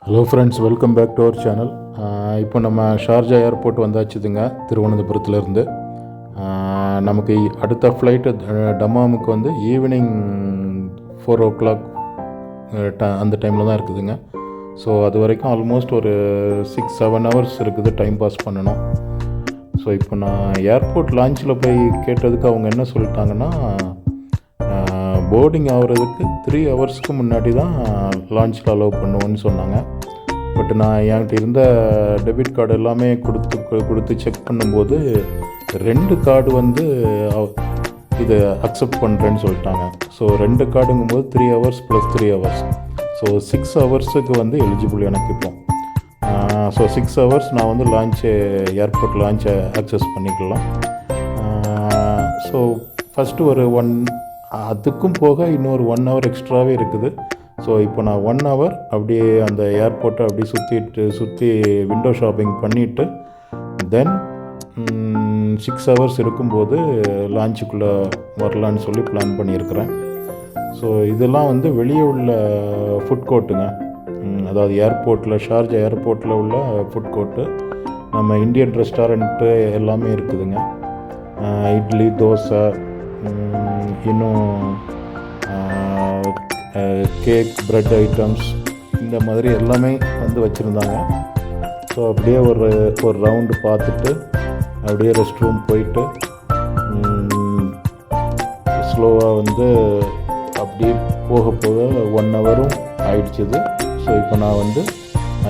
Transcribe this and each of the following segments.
Hello friends, welcome back to our channel. இப்போ நம்ம Sharjah airport வந்தாச்சுதுங்க, திருவனந்தபுரத்துலேருந்து. நமக்கு அடுத்த ஃப்ளைட்டு டம்மாமுக்கு வந்து ஈவினிங் 4 o'clock அந்த டைமில் தான் இருக்குதுங்க. ஸோ அது வரைக்கும் ஆல்மோஸ்ட் ஒரு 6-7 hours இருக்குது டைம் பாஸ் பண்ணணும். ஸோ இப்போ நான் ஏர்போர்ட் லான்ச்சில் போய் கேட்டதுக்கு அவங்க என்ன சொல்லிட்டாங்கன்னா, போர்டிங் ஆகிறதுக்கு 3 hours முன்னாடி தான் லான்ச்சில் அலோவ் பண்ணுவோன்னு சொன்னாங்க. பட் நான் என்கிட்ட இருந்த டெபிட் கார்டு எல்லாமே கொடுத்து செக் பண்ணும்போது 2 கார்டு வந்து இதை அக்செப்ட் பண்ணுறேன்னு சொல்லிட்டாங்க. So 2 கார்டுங்கும்போது 3 hours + 3 hours, so 6 hours வந்து எலிஜிபிள் எனக்கு இப்போ. ஸோ 6 hours நான் வந்து ஏர்போர்ட் லான்ச்சை ஆக்சஸ் பண்ணிக்கலாம். ஸோ ஃபஸ்ட்டு ஒரு அதுக்கும் போக இன்னொரு 1 hour எக்ஸ்ட்ராவே இருக்குது. ஸோ இப்போ நான் 1 hour அப்படியே அந்த ஏர்போர்ட்டை அப்படியே சுற்றி விண்டோ ஷாப்பிங் பண்ணிவிட்டு தென் 6 hours இருக்கும்போது லான்ச்சுக்குள்ளே வரலான்னு சொல்லி பிளான் பண்ணியிருக்கிறேன். ஸோ இதெல்லாம் வந்து வெளியே உள்ள ஃபுட் கோர்ட்டுங்க, அதாவது ஏர்போர்ட்டில், ஷார்ஜா ஏர்போர்ட்டில் உள்ள ஃபுட் கோர்ட்டு. நம்ம இந்தியன் ரெஸ்டாரண்ட்டு எல்லாமே இருக்குதுங்க. இட்லி, தோசை, இன்னும் கேக், ப்ரெட் ஐட்டம்ஸ், இந்த மாதிரி எல்லாமே வந்து வச்சுருந்தாங்க. ஸோ அப்படியே ஒரு ரவுண்டு பார்த்துட்டு அப்படியே ரெஸ்ட் ரூம் போயிட்டு ஸ்லோவாக வந்து அப்படியே போக 1 hour ஆயிடுச்சுது. ஸோ இப்போ நான் வந்து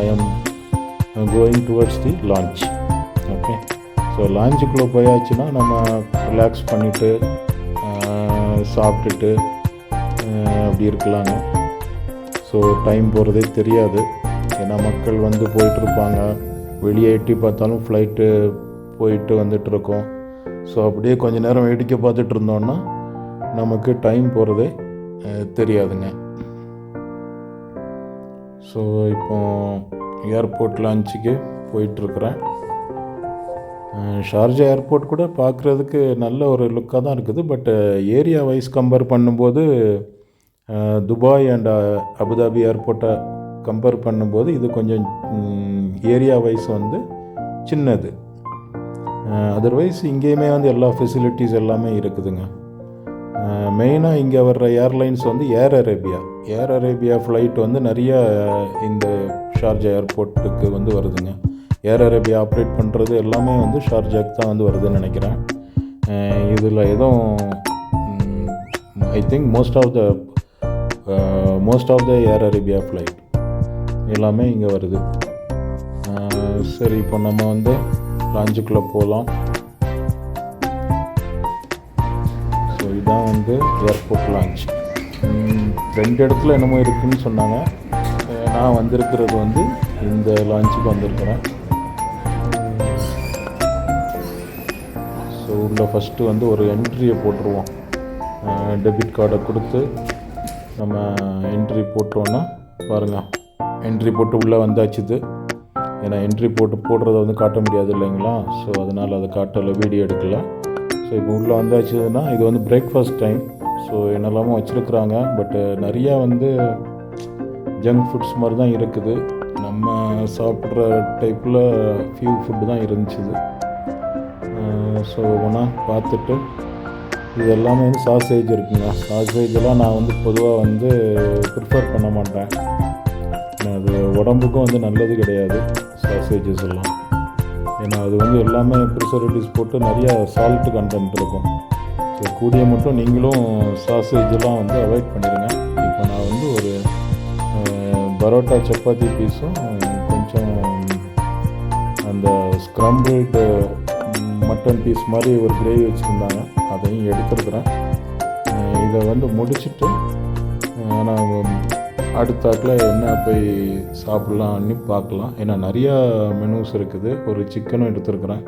I am going towards the launch. Okay, so லான்ச்சுக்குள்ளே போயாச்சுன்னா நம்ம ரிலாக்ஸ் பண்ணிவிட்டு சாப்பிட்டுட்டு அப்படி இருக்கலாங்க. ஸோ டைம் போகிறதே தெரியாது. ஏன்னா மக்கள் வந்து போயிட்டுருப்பாங்க, வெளியே எட்டி பார்த்தாலும் ஃப்ளைட்டு போயிட்டு வந்துட்டுருக்கோம். ஸோ அப்படியே கொஞ்சம் நேரம் வேடிக்கை பார்த்துட்டு இருந்தோன்னா நமக்கு டைம் போகிறதே தெரியாதுங்க. ஸோ இப்போ ஏர்போர்ட் லான்ச்சுக்கு போயிட்டுருக்குறேன். ஷார்ஜா ஏர்போர்ட் கூட பார்க்குறதுக்கு நல்ல ஒரு லுக்காக தான் இருக்குது. பட் ஏரியா வைஸ் கம்பேர் பண்ணும்போது துபாய் அண்ட் அபுதாபி ஏர்போர்ட்டை கம்பேர் பண்ணும்போது இது கொஞ்சம் ஏரியா வைஸ் வந்து சின்னது. அதர்வைஸ் இங்கேயுமே வந்து எல்லா ஃபெசிலிட்டிஸ் எல்லாமே இருக்குதுங்க. மெயினாக இங்கே வர்ற ஏர்லைன்ஸ் வந்து ஏர் அரேபியா ஃப்ளைட் வந்து நிறைய இந்த ஷார்ஜா ஏர்போர்ட்டுக்கு வந்து வருதுங்க. ஏர் அரேபியா ஆப்ரேட் பண்ணுறது எல்லாமே வந்து ஷார்ஜாக்கு தான் வந்து வருதுன்னு நினைக்கிறேன். இதில் எதுவும் I think most of the Air Arabia flight எல்லாமே இங்கே வருது. சரி, இப்போ நம்ம வந்து லான்ச்சுக்குள்ளே போகலாம். ஸோ இதுதான் வந்து ஏர்போர்ட் லான்ச். 2 இடத்துல என்னமோ இருக்குதுன்னு சொன்னாங்க. நான் வந்திருக்கிறது வந்து இந்த லான்ச்சுக்கு வந்திருக்கிறேன். ஸோ உள்ள ஃபஸ்ட்டு வந்து ஒரு என்ட்ரியை போட்டுருவோம். டெபிட் கார்டை கொடுத்து நம்ம என்ட்ரி போட்டோன்னா பாருங்கள், என்ட்ரி போட்டு உள்ளே வந்தாச்சுது. ஏன்னா என்ட்ரி போடுறத வந்து காட்ட முடியாது இல்லைங்களா? ஸோ அதனால் அதை காட்டலை, வீடியோ எடுக்கலை. ஸோ இப்போ உள்ளே வந்தாச்சுதுன்னா இது வந்து பிரேக்ஃபாஸ்ட் டைம். ஸோ என்னெல்லாமோ வச்சுருக்குறாங்க. பட்டு நிறையா வந்து ஜங்க் ஃபுட்ஸ் மாதிரி தான் இருக்குது. நம்ம சாப்பிட்ற டைப்பில் ஃபியூ ஃபுட்டு தான் இருந்துச்சுது. ஸோ ஒன்றா பார்த்துட்டு இது எல்லாமே வந்து சாசேஜ் இருக்குங்க. சாசேஜெல்லாம் நான் வந்து பொதுவாக வந்து ப்ரிஃபர் பண்ண மாட்டேன். அது உடம்புக்கும் வந்து நல்லது கிடையாது சாசேஜஸ் எல்லாம். ஏன்னா அது வந்து எல்லாமே ப்ரிசர்வேட்டிவ்ஸ் போட்டு நிறையா சால்ட்டு கண்டென்ட் இருக்கும். ஸோ கூடிய மட்டும் நீங்களும் சாசேஜெல்லாம் வந்து அவாய்ட் பண்ணிடுங்க. இப்போ நான் வந்து ஒரு பரோட்டா சப்பாத்தி பீஸும் கொஞ்சம் அந்த ஸ்க்ரம்பிள்டு மட்டன் பீஸ் மாதிரி ஒரு கிரேவி வச்சுருந்தாங்க, அதையும் எடுத்துருக்குறேன். இதை வந்து முடிச்சுட்டு நான் அடுத்தாக்கில் என்ன போய் சாப்பிட்லான்னு பார்க்கலாம். ஏன்னா நிறையா மெனூஸ் இருக்குது. ஒரு சிக்கனும் எடுத்துருக்குறேன்.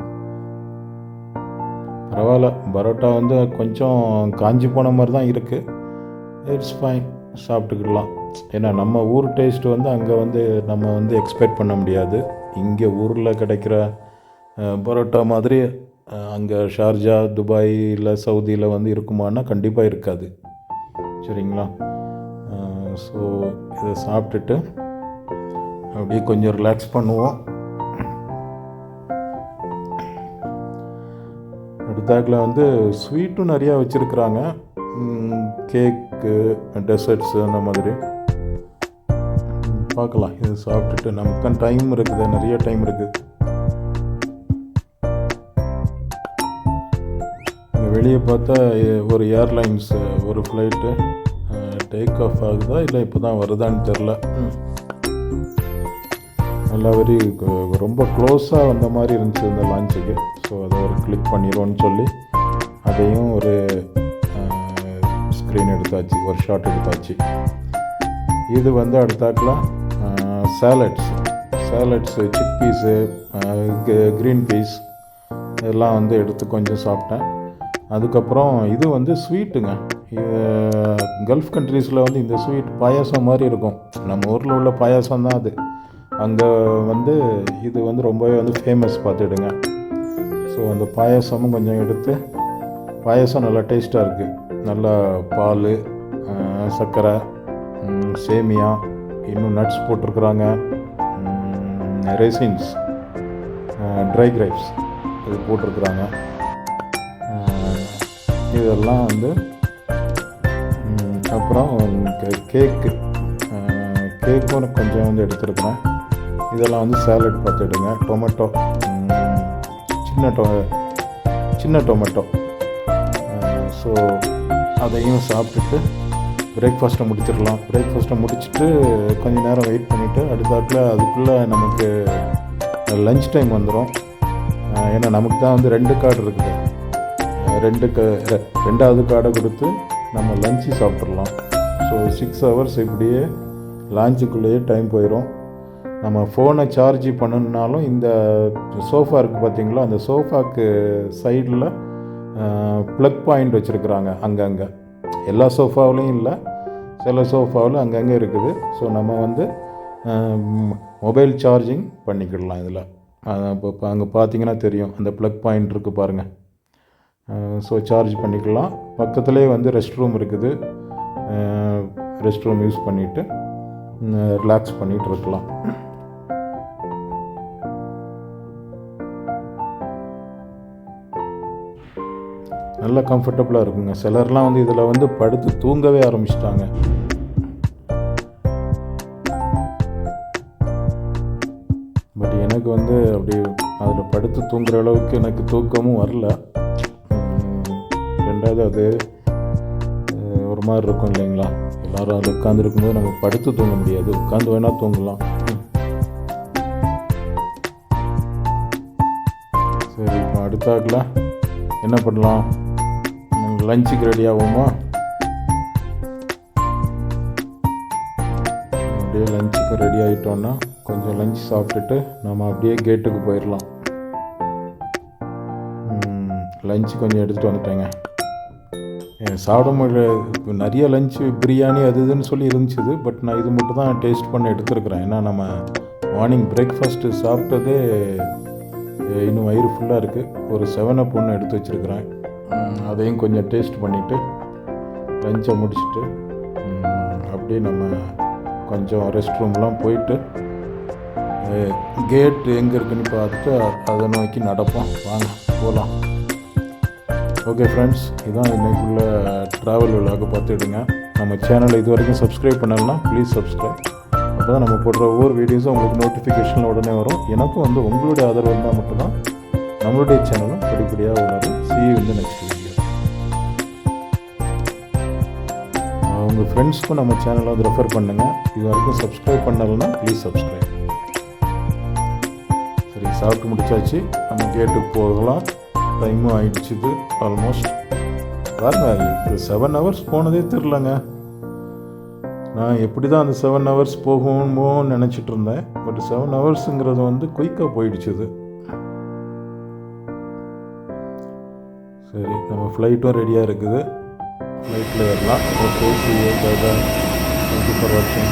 பரவாயில்ல, பரோட்டா வந்து கொஞ்சம் காஞ்சி போன மாதிரி தான் இருக்குது. இட்ஸ் ஃபைன், சாப்பிட்டுக்கலாம். ஏன்னா நம்ம ஊர் டேஸ்ட் வந்து அங்கே வந்து நம்ம வந்து எக்ஸ்பெக்ட் பண்ண முடியாது. இங்கே ஊரில் கிடைக்கிற பரோட்டா மாதிரி அங்கே ஷார்ஜா, துபாய் இல்லை சவுதியில் வந்து இருக்குமானா கண்டிப்பாக இருக்காது. சரிங்களா? ஸோ இதை சாப்பிட்டுட்டு அப்படியே கொஞ்சம் ரிலாக்ஸ் பண்ணுவோம். அடுத்தாக்கில் வந்து ஸ்வீட்டும் நிறையா வச்சுருக்குறாங்க. கேக்கு, டெசர்ட்ஸு அந்த மாதிரி பார்க்கலாம். இது சாப்பிட்டுட்டு நமக்கு டைம் இருக்குது, நிறைய டைம் இருக்குது. வெளியே பார்த்தா ஒரு ஏர்லைன்ஸ் ஒரு ஃப்ளைட்டு டேக் ஆஃப் ஆகுதா இல்லை இப்போ தான் வருதான்னு தெரில. நல்லா ரொம்ப க்ளோஸாக வந்த மாதிரி இருந்துச்சு இந்த லான்ச்சுக்கு. ஸோ அதை ஒரு கிளிக் பண்ணிடுவோன்னு சொல்லி அதையும் ஒரு ஸ்க்ரீன் எடுத்தாச்சு, ஒரு ஷாட் எடுத்தாச்சு. இது வந்து அடுத்தாக்கில் salads chick peas, green peas இதெல்லாம் வந்து எடுத்து கொஞ்சம் சாப்பிட்டேன். அதுக்கப்புறம் இது வந்து ஸ்வீட்டுங்க. கல்ஃப் கண்ட்ரீஸில் வந்து இந்த ஸ்வீட் பாயாசம் மாதிரி இருக்கும். நம்ம ஊரில் உள்ள பாயாசம் தான் அது. அங்கே வந்து இது வந்து ரொம்பவே வந்து ஃபேமஸ் பார்த்துடுங்க. ஸோ அந்த பாயாசமும் கொஞ்சம் எடுத்து, பாயாசம் நல்லா டேஸ்ட்டாக இருக்குது. நல்லா பால், சர்க்கரை, சேமியா, இன்னும் நட்ஸ் போட்டிருக்குறாங்க, ரெசின்ஸ், ட்ரை கிரேப்ஸ் இது போட்டிருக்குறாங்க. இதெல்லாம் வந்து அப்புறம் கேக்கும் கொஞ்சம் வந்து எடுத்துருக்குறேன். இதெல்லாம் வந்து சேலட் பார்த்துடுங்க. டொமேட்டோ, சின்ன டொமேட்டோ. ஸோ அதையும் சாப்பிட்டுட்டு பிரேக்ஃபாஸ்ட்டை முடிச்சிடலாம். பிரேக்ஃபாஸ்ட்டை முடிச்சுட்டு கொஞ்சம் நேரம் வெயிட் பண்ணிவிட்டு அடுத்தாக்கில் அதுக்குள்ளே நமக்கு லன்ச் டைம் வந்துடும். ஏன்னா நமக்கு தான் வந்து 2 கார்டு இருக்குது. 2வது கார்டை கொடுத்து நம்ம லஞ்சு சாப்பிட்றலாம். ஸோ 6 ஹவர்ஸ் இப்படியே லான்ச்சுக்குள்ளேயே டைம் போயிடும். நம்ம ஃபோனை சார்ஜ் பண்ணணுன்னாலும் இந்த சோஃபா இருக்குது பார்த்திங்களா, அந்த சோஃபாவுக்கு சைடில் ப்ளக் பாயிண்ட் வச்சுருக்குறாங்க. அங்கங்கே எல்லா சோஃபாவிலையும் இல்லை, சில சோஃபாவில் அங்கங்கே இருக்குது. ஸோ நம்ம வந்து மொபைல் சார்ஜிங் பண்ணிக்கிடலாம் இதில். இப்போ அங்கே பார்த்தீங்கன்னா தெரியும், அந்த ப்ளக் பாயிண்ட் இருக்குது பாருங்கள். ஸோ சார்ஜ் பண்ணிக்கலாம். பக்கத்துலேயே வந்து ரெஸ்ட் ரூம் இருக்குது. ரெஸ்ட் ரூம் யூஸ் பண்ணிவிட்டு ரிலாக்ஸ் பண்ணிகிட்டு இருக்கலாம். நல்லா கம்ஃபர்டபுளாக இருக்குங்க. சிலர்லாம் வந்து இதில் வந்து படுத்து தூங்கவே ஆரம்பிச்சிட்டாங்க. பட் எனக்கு வந்து அப்படி அதில் படுத்து தூங்குற அளவுக்கு எனக்கு தூக்கமும் வரல. ரெண்டாவது அது ஒரு மாதிரி இருக்கும் இல்லைங்களா, எல்லோரும் அதில் உட்காந்துருக்கும்போது நம்ம படுத்து தூங்க முடியாது, உட்காந்து வேணால் தூங்கலாம். சரி, இப்போ அடுத்தாக்கில் என்ன பண்ணலாம், லஞ்சுக்கு ரெடி ஆகுமா? அப்படியே லஞ்சுக்கு ரெடி ஆகிட்டோன்னா கொஞ்சம் லஞ்ச் சாப்பிட்டுட்டு நம்ம அப்படியே கேட்டுக்கு போயிடலாம். லஞ்சு கொஞ்சம் எடுத்துகிட்டு வந்துட்டேங்க. சாப்பிட முடியல, நிறைய லஞ்சு பிரியாணி அது இதுன்னு சொல்லி இருந்துச்சு. பட் நான் இது மட்டும் தான் டேஸ்ட் பண்ணி எடுத்துருக்குறேன். ஏன்னா நம்ம மார்னிங் பிரேக்ஃபாஸ்ட்டு சாப்பிட்டதே இன்னும் வயிறு ஃபுல்லாக இருக்குது. ஒரு 7up ஒன்று எடுத்து வச்சுருக்குறேன். அதையும் கொஞ்சம் டேஸ்ட் பண்ணிவிட்டு லஞ்சை முடிச்சுட்டு அப்படியே நம்ம கொஞ்சம் ரெஸ்ட் ரூம்லாம் போயிட்டு கேட்டு எங்கே இருக்குன்னு பார்த்துட்டு அதை நோக்கி நடப்போம். வாங்க போகலாம். ஓகே ஃப்ரெண்ட்ஸ், இதுதான் இன்றைக்குள்ள ட்ராவல் விலாக பார்த்துடுங்க. நம்ம சேனலை இது வரைக்கும் சப்ஸ்கிரைப் பண்ணலன்னா ப்ளீஸ் சப்ஸ்கிரைப். அப்போ தான் நம்ம போடுற ஒவ்வொரு வீடியோஸும் உங்களுக்கு நோட்டிஃபிகேஷனில் உடனே வரும். எனக்கும் வந்து உங்களுடைய ஆதரவு இருந்தால் மட்டும்தான் நம்மளுடைய சேனலும் படிப்படியாக வளரும். See you in the next video. உங்கள் ஃப்ரெண்ட்ஸ்க்கும் நம்ம சேனலை வந்து ரெஃபர் பண்ணுங்கள். இது வரைக்கும் சப்ஸ்கிரைப் பண்ணலைன்னா ப்ளீஸ் சப்ஸ்கிரைப். சரி, சாப்பிட்டு முடிச்சாச்சு, நம்ம கேட்டுக்கு போகலாம். டைமும் ஆகிடுச்சுது ஆல்மோஸ்ட். பாருங்க, இப்போ 7 hours போனதே தெரிலங்க. நான் எப்படி தான் அந்த 7 hours போகுமோன்னு நினச்சிட்டு இருந்தேன். பட் 7 hoursங்கிறது வந்து குயிக்காக போயிடுச்சுது. சரி, நம்ம ஃப்ளைட்டும் ரெடியாக இருக்குது. ஃப்ளைட்டில் ஏறலாம். Okay, see you. Bye bye. Thank you for watching.